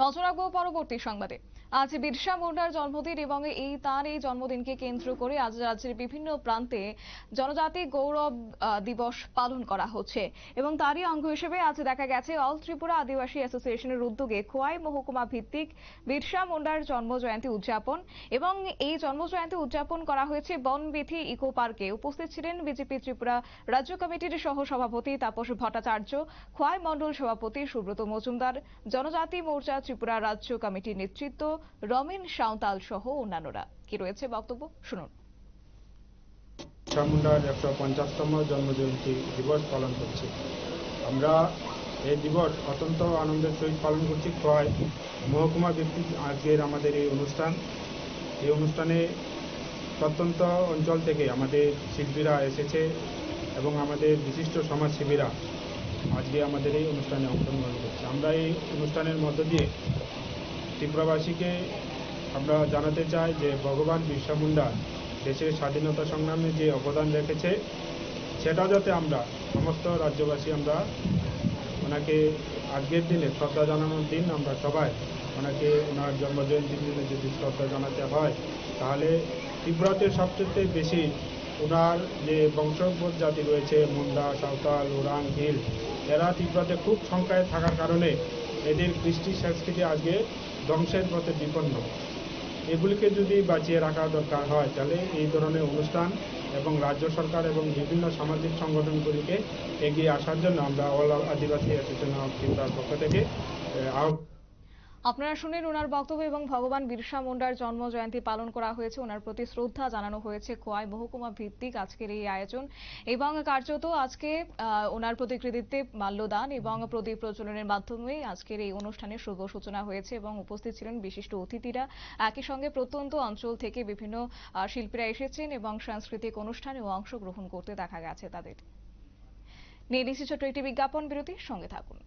নজর রাখবো পরবর্তী সংবাদে। আজ বিরসা মুন্ডার জন্মদিন এবং তার এই জন্মদিনকে কেন্দ্র করে আজ রাজ্যের বিভিন্ন প্রান্তে জনজাতি গৌরব দিবস পালন করা হচ্ছে এবং তারই অঙ্গ হিসেবে আজ দেখা গেছে অল ত্রিপুরা আদিবাসী অ্যাসোসিয়েশনের উদ্যোগে খোয়াই মহকুমা ভিত্তিক বিরসা মুন্ডার জন্মজয়ন্তী উদযাপন এবং এই জন্মজয়ন্তী উদযাপন করা হয়েছে বনবিথি ইকো পার্কে। উপস্থিত ছিলেন বিজেপি ত্রিপুরা রাজ্য কমিটির সহ সভাপতি তাপস ভট্টাচার্য, খোয়াই মণ্ডল সভাপতি সুব্রত মজুমদার, জনজাতি মোর্চা ত্রিপুরা রাজ্য কমিটির নেতৃত্ব রমেন সাঁওতাল সহ অন্যান্যরা। কি রয়েছে বক্তব্য শুনুন। বিরসা মুন্ডার 150তম জন্মজয়ন্তী দিবস পালন করছি। আমরা এই দিবস অত্যন্ত আনন্দের সহিত পালন করছি। খোয়াই মহকুমা ভিত্তিক আজকের আমাদের এই অনুষ্ঠানে প্রত্যন্ত অঞ্চল থেকে আমাদের শিল্পীরা এসেছে এবং আমাদের বিশিষ্ট সমাজসেবীরা আজকে আমাদের এই অনুষ্ঠানে অংশগ্রহণ করছে। আমরা এই অনুষ্ঠানের মধ্য দিয়ে ত্রিপুরাবাসীকে আমরা জানাতে চাই যে ভগবান বিরসা মুন্ডা দেশের স্বাধীনতা সংগ্রামে যে অবদান রেখেছে সেটা যাতে আমরা সমস্ত রাজ্যবাসী আমরা ওনাকে আজকের দিনে শ্রদ্ধা জানানোর দিন আমরা সবাই ওনাকে ওনার জন্মজয়ন্তীর দিনে যদি শ্রদ্ধা জানাতে হয় তাহলে ত্রিপুরাতে সবচেয়ে বেশি ওনার যে বংশোদ্ভূত জাতি রয়েছে মুন্ডা, সাঁওতাল, ওরাং, হিল, এরা ত্রিপুরাতে খুব সংখ্যায় থাকার কারণে এদের কৃষ্টি সংস্কৃতি আজকে ধ্বংসের পথে বিপন্ন। এগুলিকে যদি বাঁচিয়ে রাখা দরকার হয় তাহলে এই ধরনের অনুষ্ঠান এবং রাজ্য সরকার এবং বিভিন্ন সামাজিক সংগঠনগুলিকে এগিয়ে আসার জন্য আমরা অল আদিবাসী অ্যাসোসিয়েশন অফ ত্রিপুরার পক্ষ থেকে আপনারা শুনেন ওনার বক্তব্য এবং ভগবান বিরসা মুন্ডার জন্ম জয়ন্তী পালন করা হয়েছে, ওনার প্রতি শ্রদ্ধা জানানো হয়েছে খোয়াই মহকুমা ভিত্তিক আজকের এই আয়োজন এবং কার্যত আজকে ওনার প্রতিকৃতিতে মাল্যদান এবং প্রদীপ প্রজ্বলনের মাধ্যমে আজকের এই অনুষ্ঠানের শুভ সূচনা হয়েছে এবং উপস্থিত ছিলেন বিশিষ্ট অতিথিরা। একই সঙ্গে প্রত্যন্ত অঞ্চল থেকে বিভিন্ন শিল্পীরা এসেছেন এবং সাংস্কৃতিক অনুষ্ঠানেও অংশগ্রহণ করতে দেখা গেছে তাদের। নিয়ে নিচ্ছি ছোট্ট একটি বিজ্ঞাপন বিরতির সঙ্গে থাকুন।